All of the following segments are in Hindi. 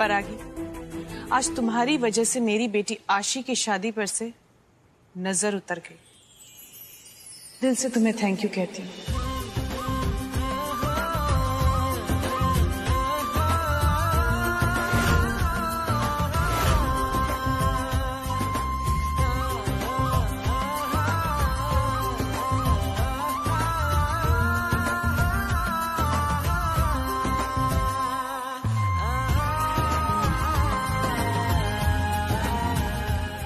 परागी, आज तुम्हारी वजह से मेरी बेटी आशी की शादी पर से नजर उतर गई। दिल से तुम्हें थैंक यू कहती हूँ।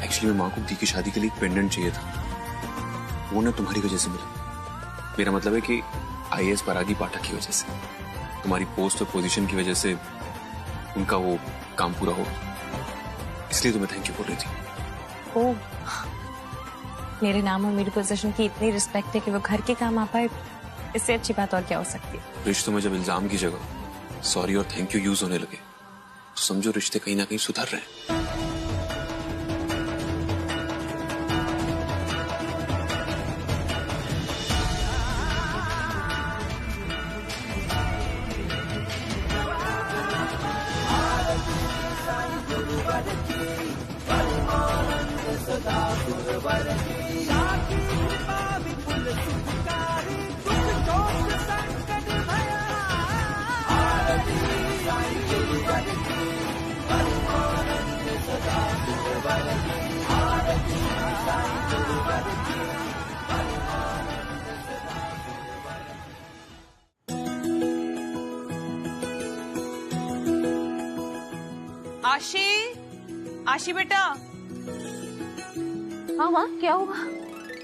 एक्चुअली मैं माँ को दी की शादी के लिए एक पेंडेंट चाहिए था, वो ना तुम्हारी वजह से मिला। मेरा मतलब है कि आईएएस परागी पाठक की वजह से, तुम्हारी पोस्ट और पोजीशन की वजह से उनका वो काम पूरा हो, इसलिए तुम्हें थैंक यू बोल रही थी। ओह, मेरे नाम और मेरी पोजीशन की इतनी रिस्पेक्ट है कि वो घर के काम आ पाए, इससे अच्छी बात और क्या हो सकती है। रिश्तों में जब इल्जाम की जगह सॉरी और थैंक यू यूज होने लगे तो समझो रिश्ते कहीं ना कहीं सुधर रहे हैं। आशी, आशी बेटा। हाँ माँ, क्या हुआ?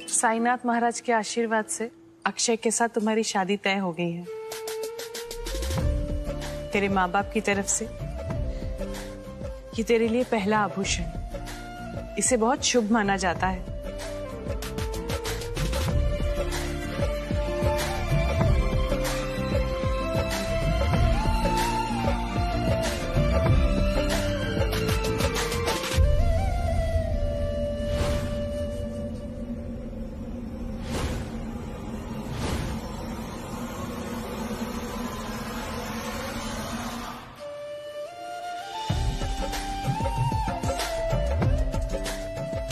साईनाथ महाराज के आशीर्वाद से अक्षय के साथ तुम्हारी शादी तय हो गई है। तेरे माँ बाप की तरफ से ये तेरे लिए पहला आभूषण, इसे बहुत शुभ माना जाता है।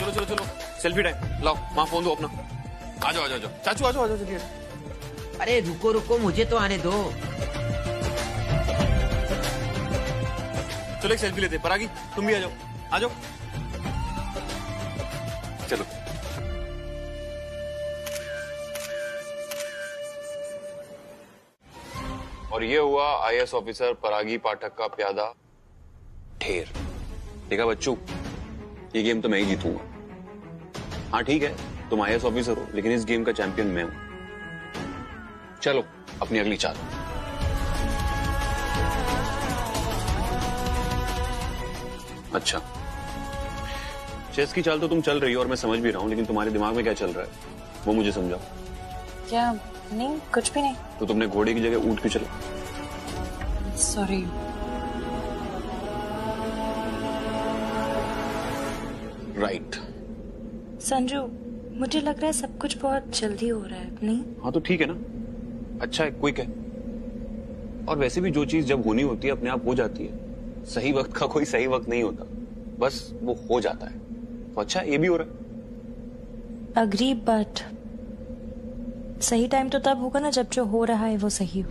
चलो चलो सेल्फी टाइम, लाओ माँ फोन दो अपना। आ जाओ आ जाओ चाचू, आ जाओ चलिए। अरे रुको रुको, मुझे तो आने दो। चलो एक सेल्फी लेते। परागी तुम भी आ जाओ, आ जाओ। चलो और ये हुआ आईएएस ऑफिसर परागी पाठक का प्यादा ढेर। देखा बच्चों, ये गेम तो मैं ही जीतूंगा। हाँ ठीक है, तुम आईएएस ऑफिसर हो, लेकिन इस गेम का चैंपियन मैं हूं। चलो अपनी अगली चाल। अच्छा, चेस की चाल तो तुम चल रही हो और मैं समझ भी रहा हूं, लेकिन तुम्हारे दिमाग में क्या चल रहा है वो मुझे समझाओ। क्या? नहीं, कुछ भी नहीं। तो तुमने घोड़े की जगह ऊंट क्यों चला? सॉरी। राइट। संजू, मुझे लग रहा है सब कुछ बहुत जल्दी हो रहा है, नहीं? हाँ तो ठीक है ना, अच्छा है, क्विक है। और वैसे भी जो चीज जब होनी होती है अपने आप हो जाती है। सही वक्त का कोई सही वक्त नहीं होता, बस वो हो जाता है। तो अच्छा ये भी हो रहा है। अग्री, बट सही टाइम तो तब होगा ना जब जो हो रहा है वो सही हो।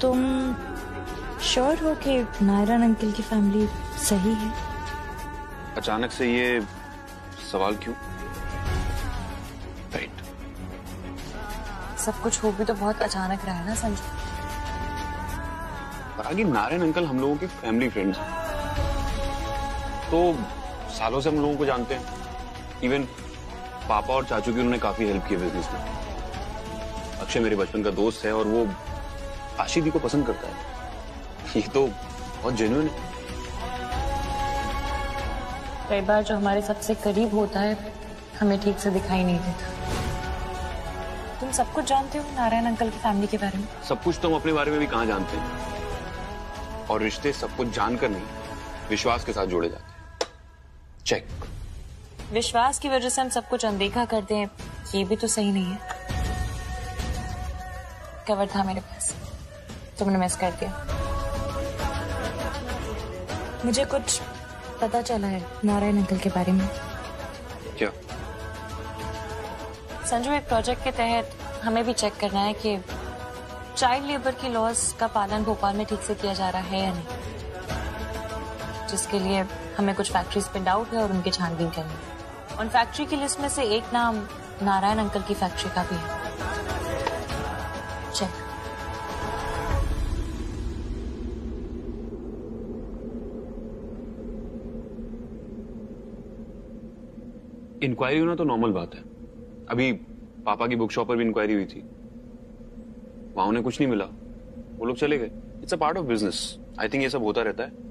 तुम श्योर हो कि नारायण अंकल की फैमिली सही है? अचानक से ये सवाल क्यों? राइट। सब कुछ हो भी तो बहुत अचानक रहा है ना संजू। पर आगे नारायण अंकल हम लोगों के फैमिली फ्रेंड्स हैं, तो सालों से हम लोगों को जानते हैं। इवन पापा और चाचू की उन्होंने काफी हेल्प की बिजनेस में। अक्षय मेरे बचपन का दोस्त है और वो आशी दी को पसंद करता है। ये तो बहुत जेन्युइन है। कई बार जो हमारे सबसे करीब होता है हमें ठीक से दिखाई नहीं देता। तुम सब कुछ जानते हो नारायण अंकल की फैमिली के बारे में? सब कुछ तो हम अपने बारे में भी कहाँ जानते हैं। और रिश्ते सब कुछ जानकर नहीं, विश्वास के साथ जोड़े जाते हैं। चेक। विश्वास की वजह से हम सब कुछ अनदेखा करते हैं, ये भी तो सही नहीं है। कवर था मेरे पास, तुमने मिस कर दिया। मुझे कुछ पता चला है नारायण अंकल के बारे में। क्या? संजू, एक प्रोजेक्ट के तहत हमें भी चेक करना है कि चाइल्ड लेबर की लॉज का पालन भोपाल में ठीक से किया जा रहा है या नहीं, जिसके लिए हमें कुछ फैक्ट्रीज पे डाउट है और उनकी छानबीन करनी है। उन फैक्ट्री की लिस्ट में से एक नाम नारायण अंकल की फैक्ट्री का भी है। चेक। इंक्वायरी होना तो नॉर्मल बात है। अभी पापा की बुक शॉप पर भी इंक्वायरी हुई थी, वहां उन्हें कुछ नहीं मिला, वो लोग चले गए। It's a part of business. I think ये सब होता रहता है।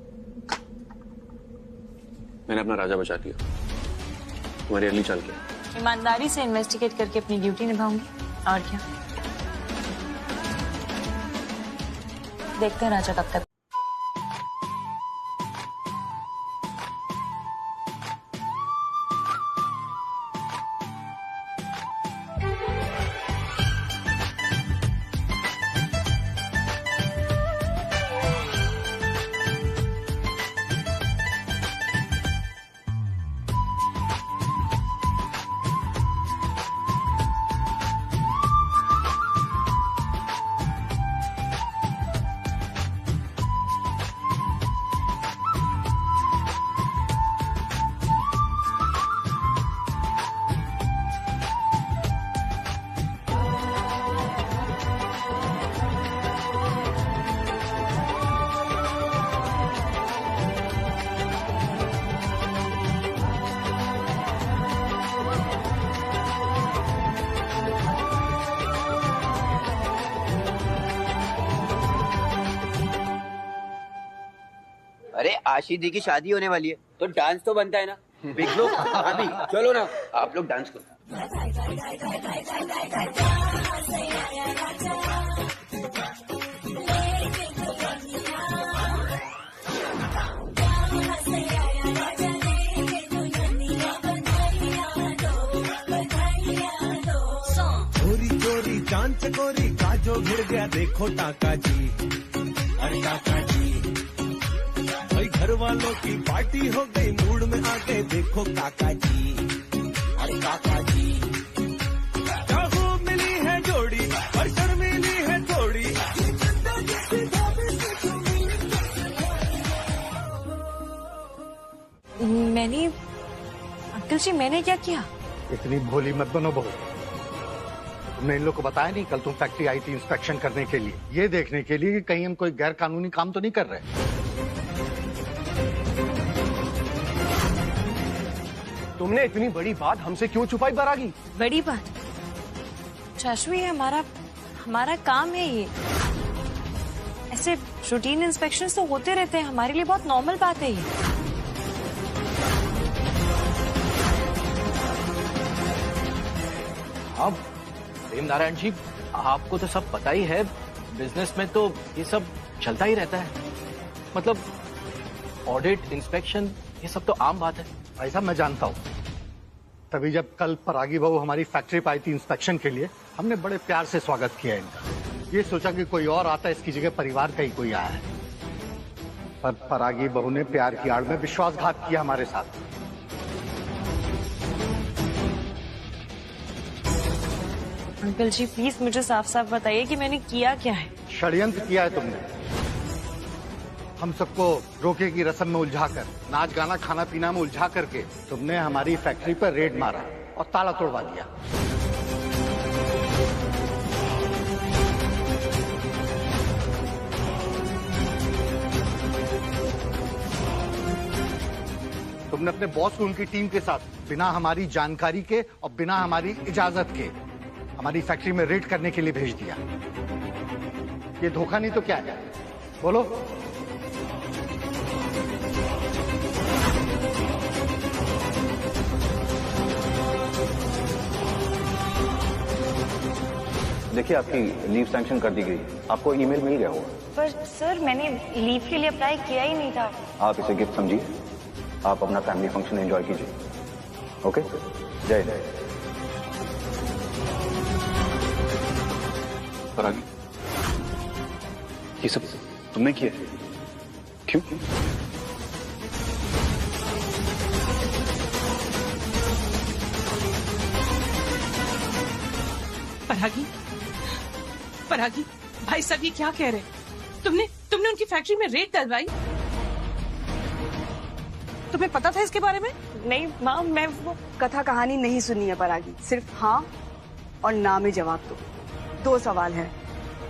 मैंने अपना राजा बचा लिया, तुम्हारी अगली चाल क्या? ईमानदारी से इन्वेस्टिगेट करके अपनी ड्यूटी निभाऊंगी, और क्या। देखते हैं राजा कब तक। अरे आशी दी की शादी होने वाली है तो डांस तो बनता है ना। बिग लोग अभी चलो ना, आप लोग डांस करो। चोरी चोरी चांद चकोरी काजो भिड़ गया देखो टाका जी, अरे टाका जी। भाई घर वालों की पार्टी हो गई, मूड में आ गए देखो काका जी, अरे काका जी। चाहू मिली है जोड़ी और शर्मिली है थोड़ी। मैंने, अंकल जी मैंने क्या किया? इतनी भोली मत बनो बहू। तुमने इन लोग को बताया नहीं कल तुम फैक्ट्री आई थी इंस्पेक्शन करने के लिए, ये देखने के लिए कि कहीं हम कोई गैर कानूनी काम तो नहीं कर रहे। तुमने इतनी बड़ी बात हमसे क्यों छुपाई बरागी? बड़ी बात चाशू, ये हमारा काम है। ये ऐसे रूटीन इंस्पेक्शन तो होते रहते हैं, हमारे लिए बहुत नॉर्मल बात है ये। अब प्रेम नारायण जी, आपको तो सब पता ही है, बिजनेस में तो ये सब चलता ही रहता है। मतलब ऑडिट, इंस्पेक्शन, ये सब तो आम बात है। ऐसा मैं जानता हूँ, तभी जब कल परागी बहू हमारी फैक्ट्री पर आई थी इंस्पेक्शन के लिए, हमने बड़े प्यार से स्वागत किया इनका। ये सोचा कि कोई और आता है, इसकी जगह परिवार का ही कोई आया है, पर परागी बहू ने प्यार की आड़ में विश्वासघात किया हमारे साथ। अंकल जी प्लीज मुझे साफ साफ बताइए कि मैंने किया क्या है। षड्यंत्र किया है तुमने, हम सबको रोके की रस्म में उलझाकर, नाच गाना खाना पीना में उलझा करके तुमने हमारी फैक्ट्री पर रेड मारा और ताला तोड़वा दिया। तुमने अपने बॉस को उनकी टीम के साथ बिना हमारी जानकारी के और बिना हमारी इजाजत के हमारी फैक्ट्री में रेड करने के लिए भेज दिया। ये धोखा नहीं तो क्या है? बोलो। देखिए, आपकी लीव सैंक्शन कर दी गई, आपको ईमेल मिल गया होगा। पर सर मैंने लीव के लिए अप्लाई किया ही नहीं था। आप इसे गिफ्ट समझिए, आप अपना फैमिली फंक्शन एंजॉय कीजिए। ओके, जय जय। परागी, ये सब तुमने किया? क्यों? परागी, परागी, भाई साहब ये क्या कह रहे हैं? तुमने उनकी फैक्ट्री में रेड डलवाई? तुम्हें पता था इसके बारे में? नहीं माँ, मैं वो कथा कहानी नहीं सुनी है परागी, सिर्फ हाँ और ना में जवाब दो। 2 सवाल है।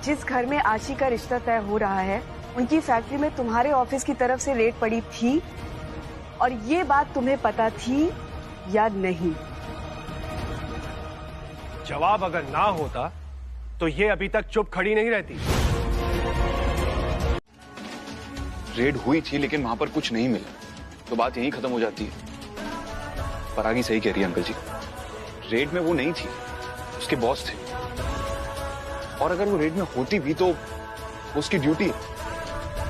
जिस घर में आशी का रिश्ता तय हो रहा है उनकी फैक्ट्री में तुम्हारे ऑफिस की तरफ से रेड पड़ी थी और ये बात तुम्हें पता थी या नहीं? जवाब अगर ना होता तो ये अभी तक चुप खड़ी नहीं रहती। रेड हुई थी लेकिन वहां पर कुछ नहीं मिला, तो बात यहीं खत्म हो जाती है। परागी सही कह रही है अंकल जी, रेड में वो नहीं थी, उसके बॉस थे। और अगर वो रेड में होती भी तो उसकी ड्यूटी,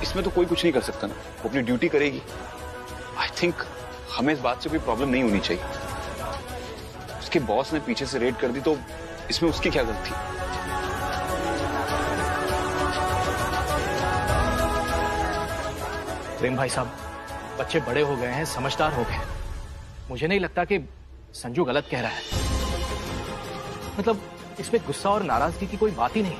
इसमें तो कोई कुछ नहीं कर सकता ना, वो अपनी ड्यूटी करेगी। आई थिंक हमें इस बात से कोई प्रॉब्लम नहीं होनी चाहिए। उसके बॉस ने पीछे से रेड कर दी तो इसमें उसकी क्या गलती? प्रेम भाई साहब, बच्चे बड़े हो गए हैं, समझदार हो गए। मुझे नहीं लगता कि संजू गलत कह रहा है। मतलब इसमें गुस्सा और नाराजगी की कोई बात ही नहीं।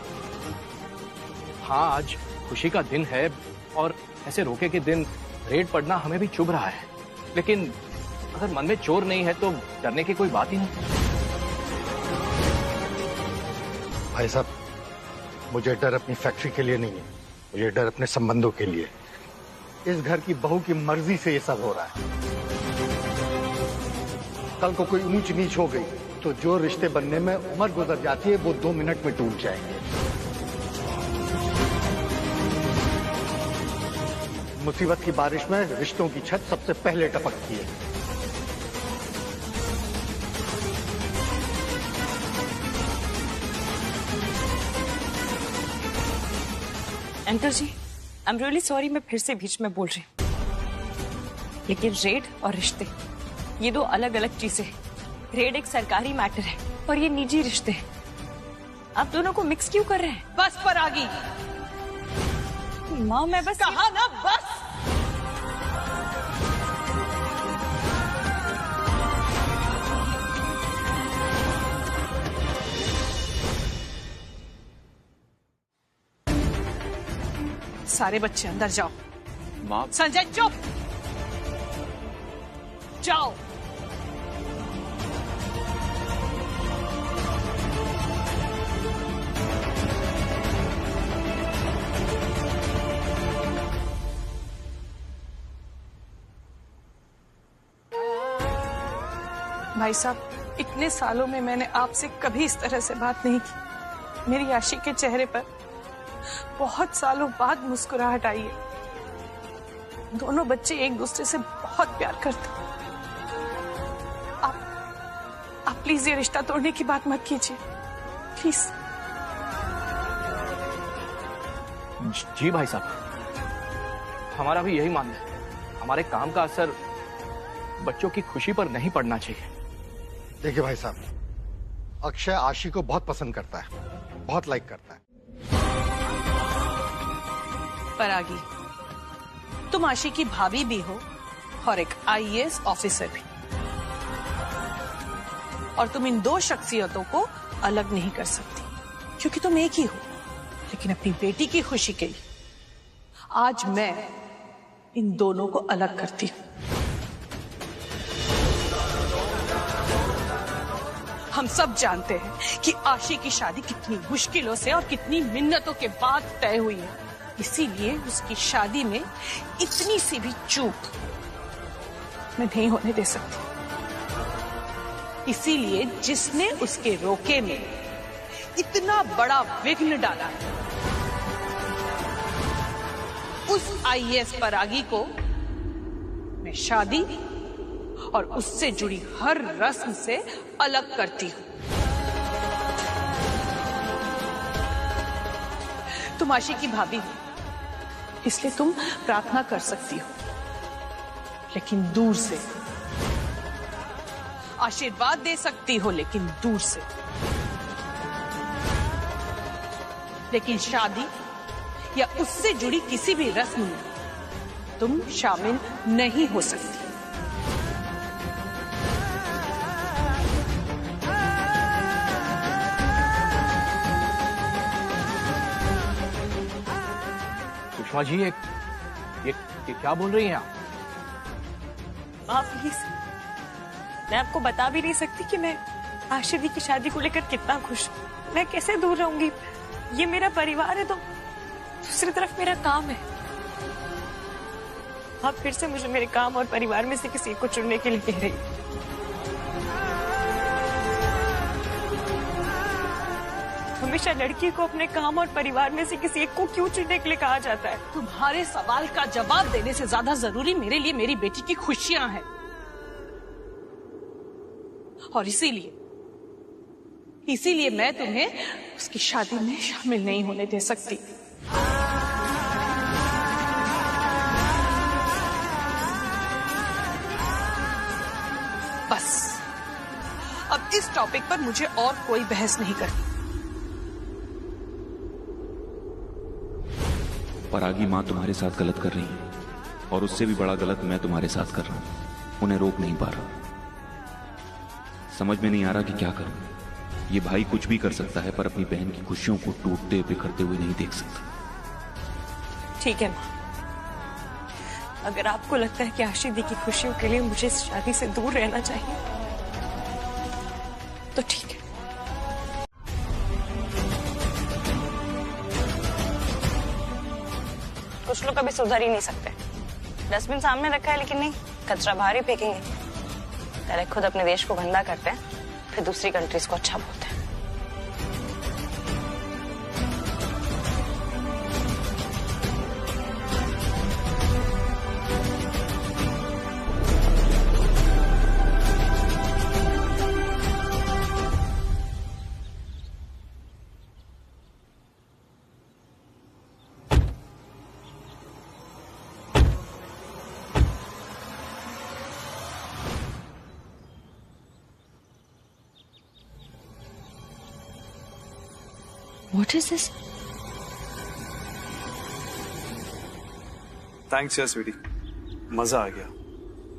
हाँ, आज खुशी का दिन है और ऐसे रोके के दिन रेड पड़ना हमें भी चुभ रहा है, लेकिन अगर मन में चोर नहीं है तो डरने की कोई बात ही नहीं। भाई साहब, मुझे डर अपनी फैक्ट्री के लिए नहीं है, मुझे डर अपने संबंधों के लिए। इस घर की बहू की मर्जी से ये सब हो रहा है। कल को कोई ऊंच नीच हो गई तो जो रिश्ते बनने में उम्र गुजर जाती है वो 2 मिनट में टूट जाएंगे। मुसीबत की बारिश में रिश्तों की छत सबसे पहले टपकती है। Uncle ji, I am really sorry, मैं फिर से बीच में बोल रही हूँ, लेकिन रेड और रिश्ते ये 2 अलग अलग चीजें हैं। रेड एक सरकारी मैटर है और ये निजी रिश्ते हैं। आप दोनों को मिक्स क्यों कर रहे हैं? बस परागी, माँ मैं बस कहा ना बस। सारे बच्चे अंदर जाओ। माँ, संजय चुप, जाओ। भाई साहब, इतने सालों में मैंने आपसे कभी इस तरह से बात नहीं की। मेरी आशी के चेहरे पर बहुत सालों बाद मुस्कुराहट आई है। दोनों बच्चे एक दूसरे से बहुत प्यार करते हैं। आप प्लीज ये रिश्ता तोड़ने की बात मत कीजिए, प्लीज। जी भाई साहब, हमारा भी यही मानना है। हमारे काम का असर बच्चों की खुशी पर नहीं पड़ना चाहिए। देखिए भाई साहब, अक्षय आशी को बहुत पसंद करता है, बहुत लाइक करता है। परागी, तुम आशी की भाभी भी हो और एक IAS ऑफिसर भी, और तुम इन 2 शख्सियतों को अलग नहीं कर सकती क्योंकि तुम एक ही हो। लेकिन अपनी बेटी की खुशी के लिए आज मैं इन दोनों को अलग करती हूं। हम सब जानते हैं कि आशी की शादी कितनी मुश्किलों से और कितनी मिन्नतों के बाद तय हुई है। इसीलिए उसकी शादी में इतनी सी भी चूक मैं नहीं होने दे सकती। इसीलिए जिसने उसके रोके में इतना बड़ा विघ्न डाला, उस IAS परागी को मैं शादी और उससे जुड़ी हर रस्म से अलग करती हूं। तुम आशी की भाभी हो, इसलिए तुम प्रार्थना कर सकती हो, लेकिन दूर से। आशीर्वाद दे सकती हो, लेकिन दूर से। लेकिन शादी या उससे जुड़ी किसी भी रस्म में तुम शामिल नहीं हो सकती। सुषमा जी ये क्या बोल रही हैं आप? प्लीज, मैं आपको बता भी नहीं सकती कि मैं आशी दी की शादी को लेकर कितना खुश हूँ। मैं कैसे दूर रहूंगी? ये मेरा परिवार है, तो दूसरी तरफ मेरा काम है। आप फिर से मुझे मेरे काम और परिवार में से किसी को चुनने के लिए कह रही हैं। हमेशा लड़की को अपने काम और परिवार में से किसी एक को क्यों चुनने के लिए कहा जाता है? तुम्हारे सवाल का जवाब देने से ज्यादा जरूरी मेरे लिए मेरी बेटी की खुशियां हैं, और इसीलिए मैं तुम्हें उसकी शादी में शामिल नहीं होने दे सकती। बस अब इस टॉपिक पर मुझे और कोई बहस नहीं करनी। परागी माँ तुम्हारे साथ गलत कर रही है, और उससे भी बड़ा गलत मैं तुम्हारे साथ कर रहा हूं। उन्हें रोक नहीं पा रहा। समझ में नहीं आ रहा कि क्या करूं। ये भाई कुछ भी कर सकता है, पर अपनी बहन की खुशियों को टूटते बिखरते हुए नहीं देख सकता। ठीक है माँ, अगर आपको लगता है कि आशी दी की खुशियों के लिए मुझे इस शादी से दूर रहना चाहिए, तो ठीक है। कुछ लोग कभी सुधर ही नहीं सकते। डस्टबिन सामने रखा है लेकिन नहीं, कचरा बाहर ही फेंकेंगे। पहले खुद अपने देश को गंदा करते हैं, फिर दूसरी कंट्रीज को अच्छा बोलते हैं। What is this? थैंक्स यार स्वीटी, मजा आ गया।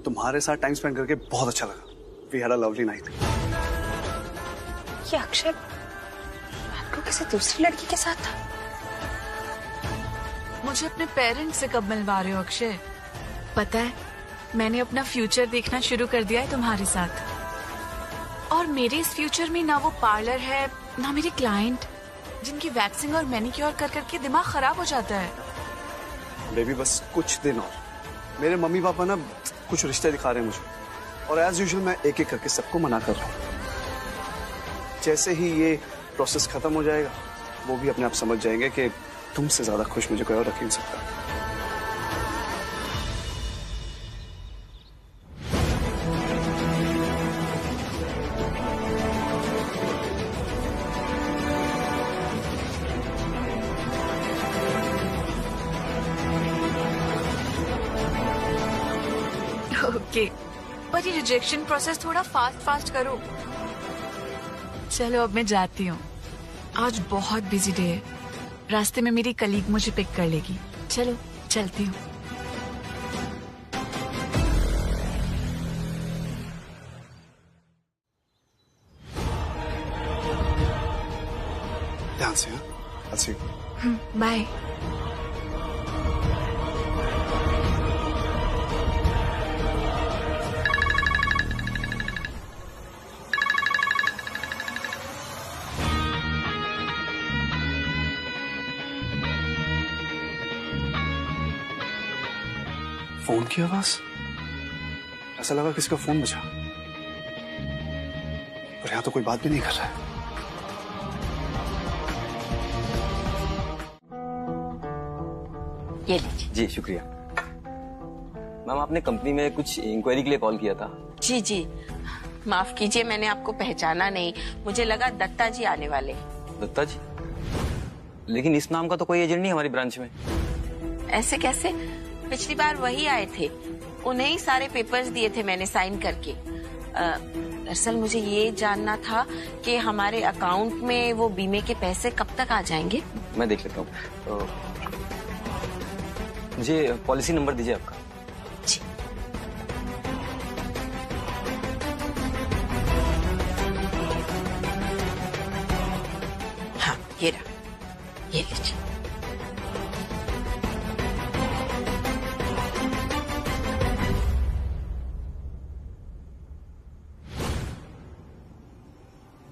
तुम्हारे साथ टाइम स्पेंड करके बहुत अच्छा लगा। We had a lovely night. ये अक्षय रात को किसी दूसरी लड़की के साथ था। मुझे अपने पेरेंट्स से कब मिलवा रहे हो अक्षय? पता है, मैंने अपना फ्यूचर देखना शुरू कर दिया है तुम्हारे साथ। और मेरे इस फ्यूचर में ना वो पार्लर है, ना मेरे क्लाइंट जिनकी वैक्सिंग और मैनिक्योर कर करके दिमाग खराब हो जाता है। बेबी बस कुछ दिन और। मेरे मम्मी पापा ना कुछ रिश्ते दिखा रहे हैं मुझे, और एज यूजुअल मैं एक एक करके सबको मना कर रहा हूँ। जैसे ही ये प्रोसेस खत्म हो जाएगा, वो भी अपने आप समझ जाएंगे कि तुमसे ज्यादा खुश मुझे कोई और रख ही नहीं सकता। ओके, पर ये रिजेक्शन प्रोसेस थोड़ा फास्ट करो। चलो अब मैं जाती हूँ, आज बहुत बिजी डे है। रास्ते में मेरी कलीग मुझे पिक कर लेगी। चलो चलती हूँ। ध्यान से। अच्छी बाय। फोन की आवाज, ऐसा लगा किसी का फोन बजा, पर यहाँ तो कोई बात भी नहीं कर रहा है। ये लीजिए। जी शुक्रिया। मैम आपने कंपनी में कुछ इंक्वायरी के लिए कॉल किया था? जी जी, माफ कीजिए मैंने आपको पहचाना नहीं, मुझे लगा दत्ता जी आने वाले। दत्ता जी? लेकिन इस नाम का तो कोई एजेंट नहीं हमारी ब्रांच में। ऐसे कैसे? पिछली बार वही आए थे, उन्हें ही सारे पेपर्स दिए थे मैंने साइन करके। दरअसल मुझे ये जानना था कि हमारे अकाउंट में वो बीमे के पैसे कब तक आ जाएंगे। मैं देख लेता हूँ। मुझे पॉलिसी नंबर दीजिए आपका। जी। हाँ ये रहा, ये लीजिए।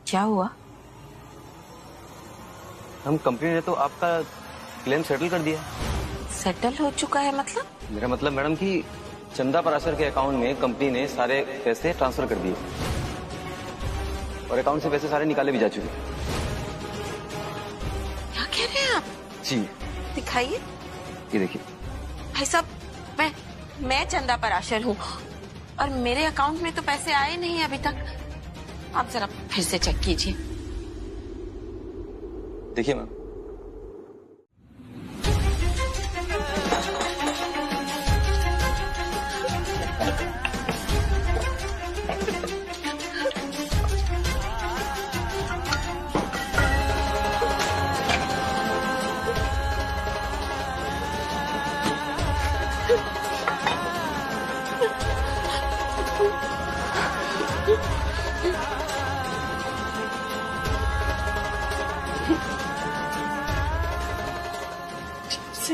क्या हुआ? हम कंपनी ने तो आपका क्लेम सेटल कर दिया। सेटल हो चुका है मतलब? मेरा मतलब मैडम कि चंदा पराशर के अकाउंट में कंपनी ने सारे पैसे ट्रांसफर कर दिए और अकाउंट से पैसे सारे निकाले भी जा चुके। क्या कह रहे हैं आप? जी दिखाइए। ये देखिए। भाई साहब, मैं चंदा पराशर हूँ और मेरे अकाउंट में तो पैसे आए नहीं अभी तक। आप जरा फिर से चेक कीजिए। देखिए मैम।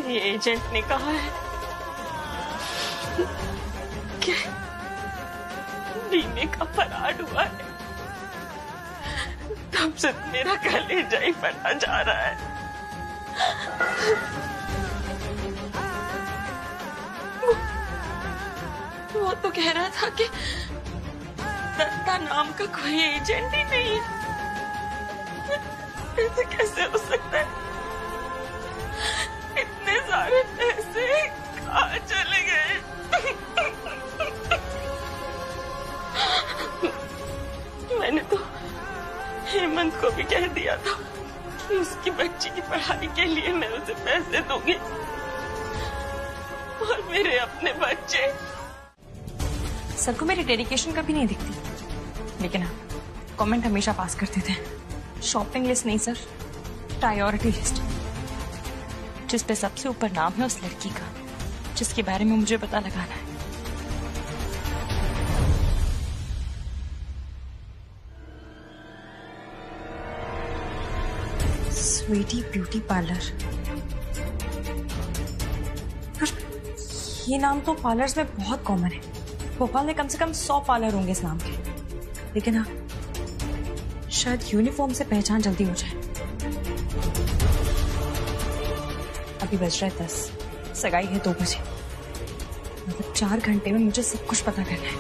ये एजेंट ने कहा है कि बीमे का फराड हुआ है, तब से मेरा कलेजा ही फटा जा रहा है। वो तो कह रहा था कि दत्ता नाम का कोई एजेंट ही नहीं है। ऐसे कैसे हो सकता है? इतने सारे पैसे कहाँ चले गए? मैंने तो हेमंत को भी कह दिया था कि उसकी बच्ची की पढ़ाई के लिए मैं उसे पैसे दूंगी और मेरे अपने बच्चे। सर को मेरी डेडिकेशन कभी नहीं दिखती, लेकिन हाँ, कमेंट हमेशा पास करते थे। शॉपिंग लिस्ट नहीं सर, प्रायोरिटी लिस्ट, जिस पे सबसे ऊपर नाम है उस लड़की का जिसके बारे में मुझे पता लगाना है। स्वीटी ब्यूटी पार्लर, ये नाम तो पार्लर्स में बहुत कॉमन है। भोपाल में कम से कम 100 पार्लर होंगे इस नाम के, लेकिन हाँ, शायद यूनिफॉर्म से पहचान जल्दी हो जाए। अभी बज रहा है 10, सगाई है 2 बजे, मतलब 4 घंटे में मुझे सब कुछ पता करना है।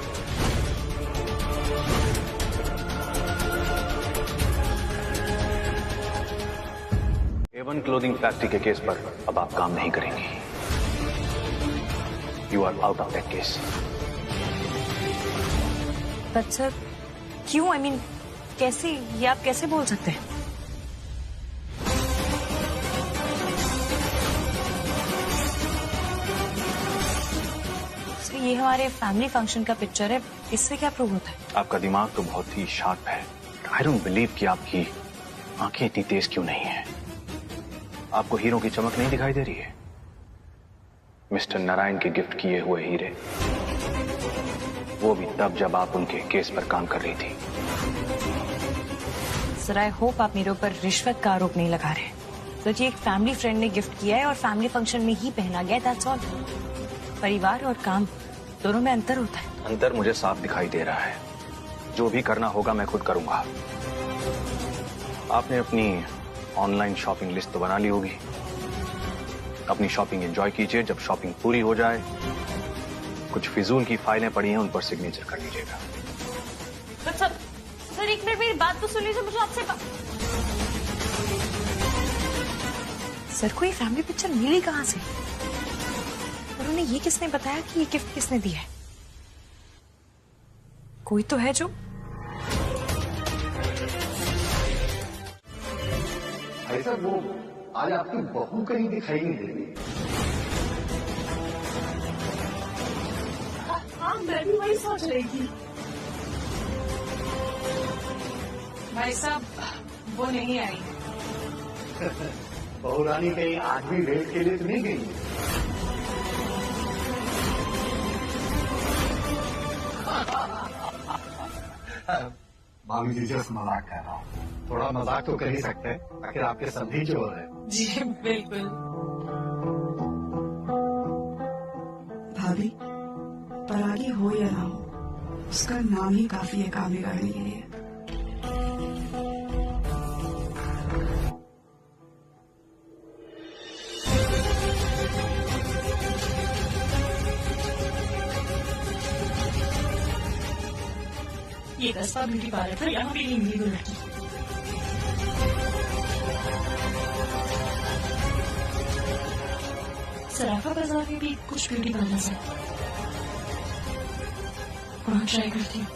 A1 क्लोथिंग फैक्ट्री के केस पर अब आप काम नहीं करेंगी। You are out of that case. But sir क्यों? आई मीन कैसे? ये आप कैसे बोल सकते हैं? सर ये हमारे फैमिली फंक्शन का पिक्चर है, इससे क्या प्रूव होता है? आपका दिमाग तो बहुत ही शार्प है। आई डोंट बिलीव कि आपकी आंखें इतनी तेज क्यों नहीं है। आपको हीरो की चमक नहीं दिखाई दे रही है? मिस्टर नारायण के गिफ्ट किए हुए हीरे, वो भी तब जब आप उनके केस पर काम कर रही थी। सर आई होप आप मेरे ऊपर रिश्वत का आरोप नहीं लगा रहे। सर जी एक फैमिली फ्रेंड ने गिफ्ट किया है और फैमिली फंक्शन में ही पहना गया, दैट्स ऑल। परिवार और काम दोनों में अंतर होता है। अंतर मुझे साफ दिखाई दे रहा है। जो भी करना होगा मैं खुद करूंगा। आपने अपनी ऑनलाइन शॉपिंग लिस्ट तो बना ली होगी। अपनी शॉपिंग एंजॉय कीजिए। जब शॉपिंग पूरी हो जाए, कुछ फिजूल की फाइलें पड़ी हैं उन पर सिग्नेचर कर लीजिएगा। सर एक मिनट मेरी बात तो सुन लीजिए, मुझे आपसे सर को ये फैमिली पिक्चर मिली कहाँ से? और उन्हें ये किसने बताया कि ये गिफ्ट किसने दिया है? कोई तो है जो ऐसा। वो आज आपकी बहू कहीं दिखाई नहीं दे रही। हाँ मैं भी वही सोच रही थी। भाई साहब वो नहीं आई। बहू रानी कहीं आज भी वेट के लिए तो नहीं गई? भाभी जी जस्ट मजाक कर रहा हूँ। थोड़ा मजाक तो कर ही सकते हैं, आखिर आपके सभी जो है। जी बिल्कुल। भाभी, परागी हो या ना हो, उसका नाम ही काफी है काम बिगाड़ने के लिए। एक अस्पा ब्यूटी पार्लर था, यहाँ भी नहीं मिली वो लड़की। सराफा बाजार में भी कुछ ब्यूटी पार्लर है, वहाँ ट्राई करती हूँ।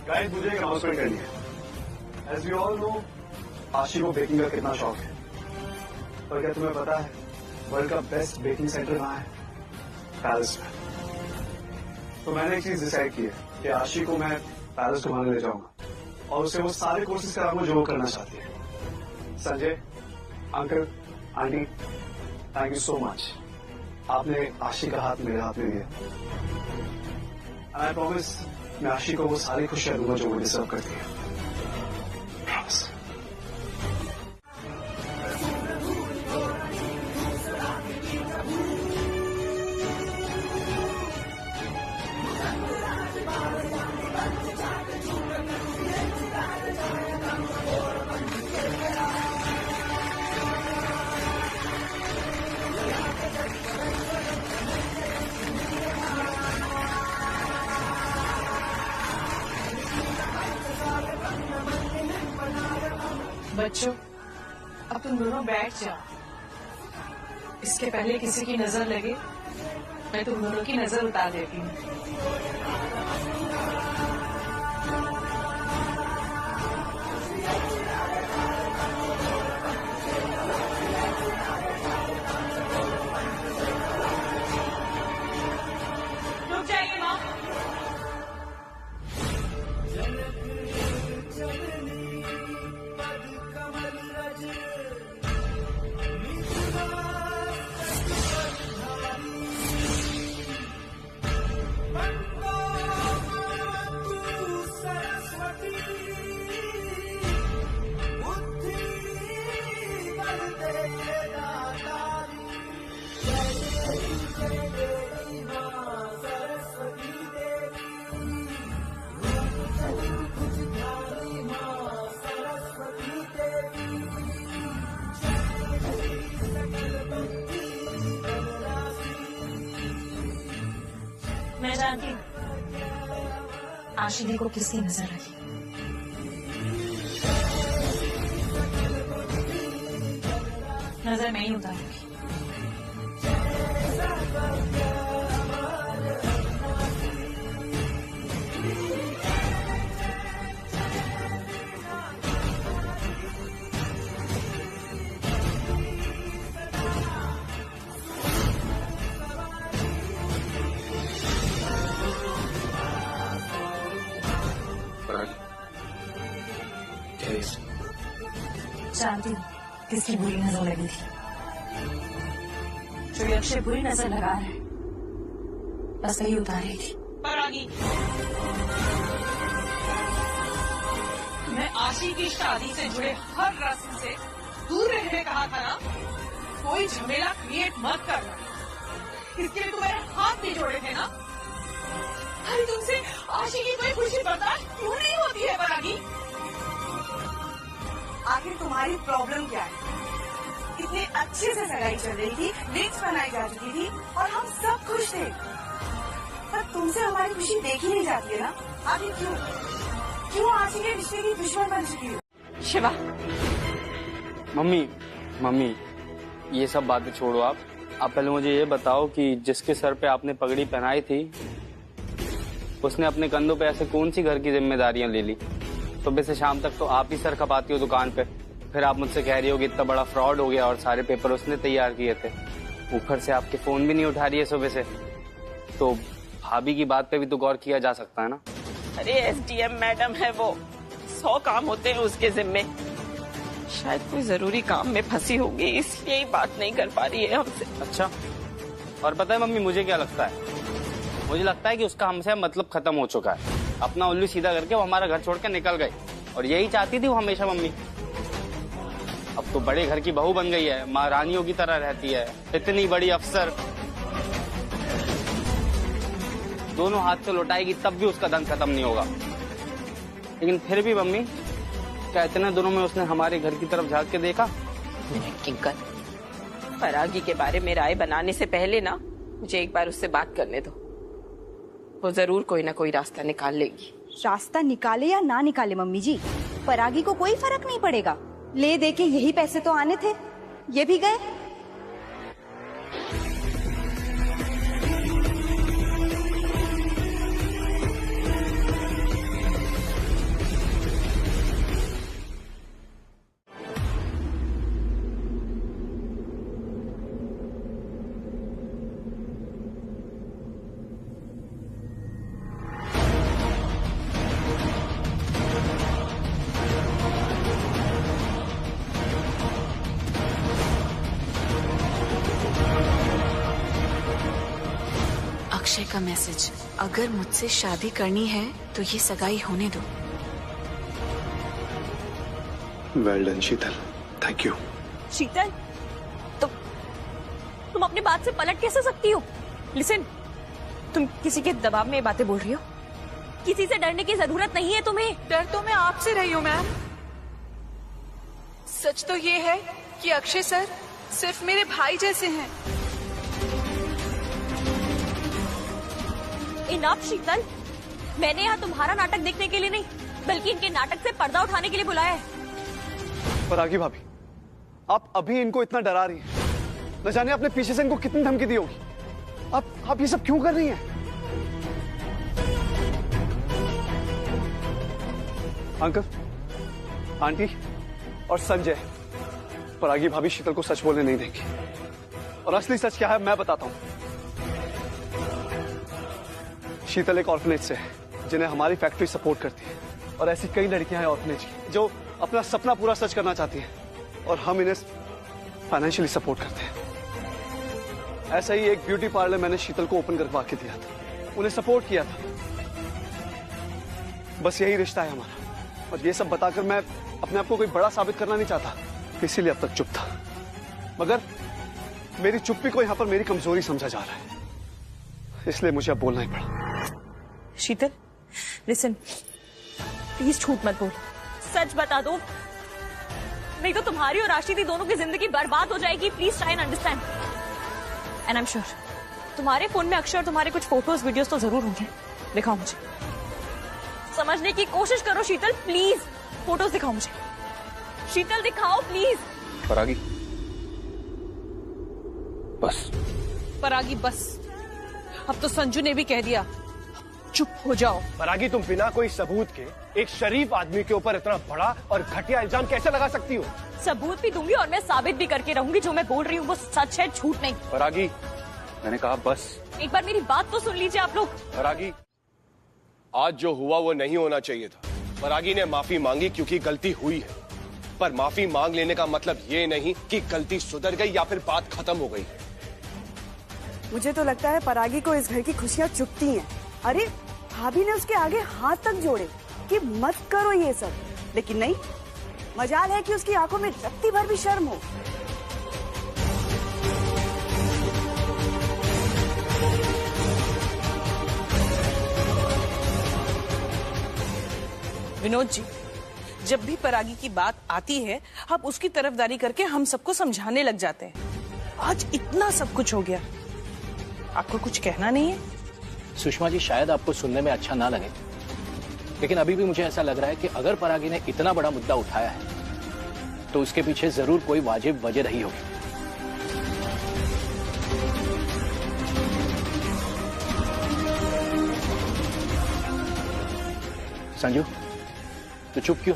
गाइस, मुझे एक अनाउंसमेंट करनी है। एज वी ऑल नो, आशी को बेकिंग का कितना शौक है, पर क्या तुम्हें पता है वर्ल्ड का बेस्ट बेकिंग सेंटर कहाँ है? पैलेस में। तो मैंने एक चीज डिसाइड की है कि आशी को मैं पैलेस घुमाने ले जाऊंगा और उसे वो सारे कोर्सेज कराऊंगा जो वो करना चाहती है। Sanjay, uncle, aunty, thank you so much. आपने आशी का हाथ मेरे हाथ में दिया। आई प्रॉमिस, मैं आशी को वो सारी खुशियां दूंगा जो वो डिजर्व करती है। प्रॉमिस। बच्चों, अब तुम दोनों बैठ जाओ। इसके पहले किसी की नजर लगे, मैं तुम दोनों की नजर उतार देती हूँ। रुक जाइए माँ। मैं जानती हूँ आशिदी को किसकी नजर लगी। नजर मैं ही उतारूंगी। जानती हूँ किसकी बुरी नजर लगी थी। जो ये अक्षय बुरी नजर लगा रहे, बस वही उतार रही थी। परागी, तुम्हें आशी की शादी से जुड़े हर रस्म से दूर रहने कहा था ना। कोई झमेला क्रिएट मत करना, इसके लिए तुम्हारे हाथ भी जोड़े थे ना। अरे तुमसे आशी की कोई खुशी बर्दाश्त क्यों नहीं होती है परागी? आखिर तुम्हारी प्रॉब्लम क्या है? इतने अच्छे से सगाई चल रही थी, लिस्ट बनाई जा चुकी थी और हम सब खुश थे, पर तुमसे हमारी खुशी देखी नहीं जाती है ना। आखिर क्यों आशी के रिश्ते की दुश्मन बन चुकी हो? शिवा, मम्मी ये सब बातें छोड़ो। आप पहले मुझे ये बताओ कि जिसके सर पे आपने पगड़ी पहनाई थी उसने अपने कंधों पे ऐसे कौन सी घर की जिम्मेदारियां ले ली? सुबह से शाम तक तो आप ही सर खपाती हो दुकान पे, फिर आप मुझसे कह रही हो कि इतना बड़ा फ्रॉड हो गया और सारे पेपर उसने तैयार किए थे। ऊपर से आपके फोन भी नहीं उठा रही है सुबह से। तो भाभी की बात पे भी तो गौर किया जा सकता है ना। अरे एसडीएम मैडम है वो, 100 काम होते हैं उसके जिम्मे। शायद कोई जरूरी काम में फंसी होगी, इसलिए ही बात नहीं कर पा रही है हमसे। अच्छा, और पता है मम्मी मुझे क्या लगता है? मुझे लगता है कि उसका हमसे मतलब खत्म हो चुका है। अपना उल्लू सीधा करके वो हमारा घर छोड़ के निकल गई, और यही चाहती थी वो हमेशा मम्मी। अब तो बड़े घर की बहू बन गई है, महारानियों की तरह रहती है, इतनी बड़ी अफसर। दोनों हाथ से लौटाएगी तब भी उसका धन खत्म नहीं होगा। लेकिन फिर भी मम्मी, क्या इतने दिनों में उसने हमारे घर की तरफ झांक के देखा? एक मिनट किंकर, परागी के बारे में राय बनाने से पहले ना मुझे एक बार उससे बात करने दो। वो जरूर कोई ना कोई रास्ता निकाल लेगी। रास्ता निकाले या ना निकाले मम्मी जी, परागी को कोई फर्क नहीं पड़ेगा। ले दे के यही पैसे तो आने थे, ये भी गए। अक्षय का मैसेज, अगर मुझसे शादी करनी है तो ये सगाई होने दो। Well done Sheetal, thank you. Sheetal, तुम अपनी बात से पलट कैसे सकती हो? लिसन, तुम किसी के दबाव में ये बातें बोल रही हो? किसी से डरने की जरूरत नहीं है तुम्हें। डर तो मैं आपसे रही हूँ मैम। सच तो ये है कि अक्षय सर सिर्फ मेरे भाई जैसे हैं। इनफ शीतल, मैंने यहाँ तुम्हारा नाटक देखने के लिए नहीं बल्कि इनके नाटक से पर्दा उठाने के लिए बुलाया है। परागी भाभी, आप अभी इनको इतना डरा रही हैं। न जाने आपने पीछे से इनको कितनी धमकी दी होगी। आप ये सब क्यों कर रही हैं? अंकल, आंटी और संजय परागी भाभी शीतल को सच बोलने नहीं देंगी। और असली सच क्या है मैं बताता हूं। शीतल एक ऑर्फनेज से है जिन्हें हमारी फैक्ट्री सपोर्ट करती है, और ऐसी कई लड़कियां हैं ऑर्फनेज की जो अपना सपना पूरा सच करना चाहती हैं, और हम इन्हें फाइनेंशियली सपोर्ट करते हैं। ऐसा ही एक ब्यूटी पार्लर मैंने शीतल को ओपन करवा के दिया था, उन्हें सपोर्ट किया था। बस यही रिश्ता है हमारा, और ये सब बताकर मैं अपने आप को कोई बड़ा साबित करना नहीं चाहता, इसीलिए अब तक चुप था। मगर मेरी चुप्पी को यहां पर मेरी कमजोरी समझा जा रहा है, इसलिए मुझे अब बोलना ही पड़ा। शीतल, लिसन, प्लीज झूठ मत बोल, सच बता दो, नहीं तो तुम्हारी और राशिदी दोनों की जिंदगी बर्बाद हो जाएगी। Please try and understand. And I am sure तुम्हारे फोन में अक्षर तुम्हारे कुछ फोटोज वीडियोस तो जरूर होंगे। दिखाओ मुझे, समझने की कोशिश करो शीतल, प्लीज फोटोज दिखाओ मुझे। शीतल दिखाओ प्लीज। परागी, बस। परागी बस, अब तो संजू ने भी कह दिया, चुप हो जाओ। परागी, तुम बिना कोई सबूत के एक शरीफ आदमी के ऊपर इतना बड़ा और घटिया इल्जाम कैसे लगा सकती हो? सबूत भी दूंगी और मैं साबित भी करके रहूंगी जो मैं बोल रही हूँ वो सच है, झूठ नहीं। परागी, मैंने कहा बस। एक बार मेरी बात तो सुन लीजिए आप लोग। परागी, आज जो हुआ वो नहीं होना चाहिए था। परागी ने माफी मांगी क्योंकि गलती हुई है, पर माफी मांग लेने का मतलब ये नहीं कि गलती सुधर गई या फिर बात खत्म हो गई। मुझे तो लगता है परागी को इस घर की खुशियाँ चुभती हैं। अरे भाभी ने उसके आगे हाथ तक जोड़े कि मत करो ये सब, लेकिन नहीं, मजाल है कि उसकी आंखों में रत्ती भर भी शर्म हो। विनोद जी, जब भी परागी की बात आती है आप उसकी तरफदारी करके हम सबको समझाने लग जाते हैं। आज इतना सब कुछ हो गया, आपको कुछ कहना नहीं है? सुषमा जी, शायद आपको सुनने में अच्छा ना लगे, लेकिन अभी भी मुझे ऐसा लग रहा है कि अगर परागी ने इतना बड़ा मुद्दा उठाया है तो उसके पीछे जरूर कोई वाजिब वजह रही होगी। संजू, तो चुप क्यों,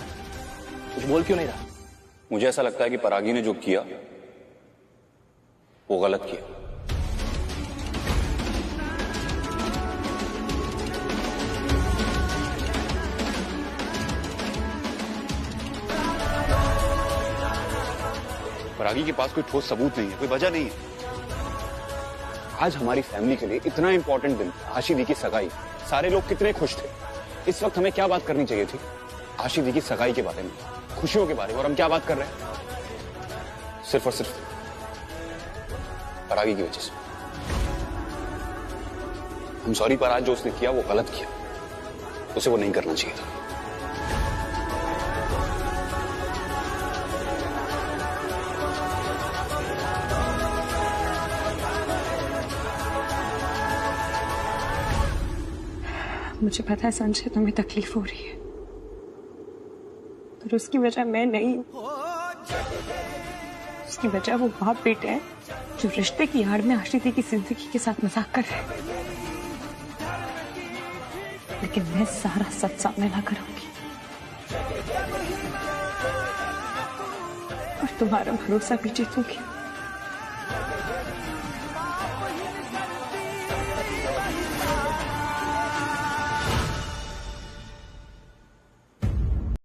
कुछ बोल क्यों नहीं रहा? मुझे ऐसा लगता है कि परागी ने जो किया वो गलत किया। परागी के पास कोई ठोस सबूत नहीं है, कोई वजह नहीं है। आज हमारी फैमिली के लिए इतना इंपॉर्टेंट दिन, आशिदी की सगाई, सारे लोग कितने खुश थे। इस वक्त हमें क्या बात करनी चाहिए थी? आशिदी की सगाई के बारे में, खुशियों के बारे में, और हम क्या बात कर रहे हैं? सिर्फ और सिर्फ परागी की वजह से। हम सॉरी, पर आज जो उसने किया वो गलत किया, उसे वो नहीं करना चाहिए था। मुझे पता है संजय तुम्हें तकलीफ हो रही है, पर उसकी वजह मैं नहीं हूँ। उसकी वजह वो बाप बेटे हैं जो रिश्ते की आड़ में आशी दी की जिंदगी के साथ मजाक कर रहे हैं। लेकिन मैं सारा सच सामने ला करूंगी और तुम्हारा भरोसा भी जीतूंगी।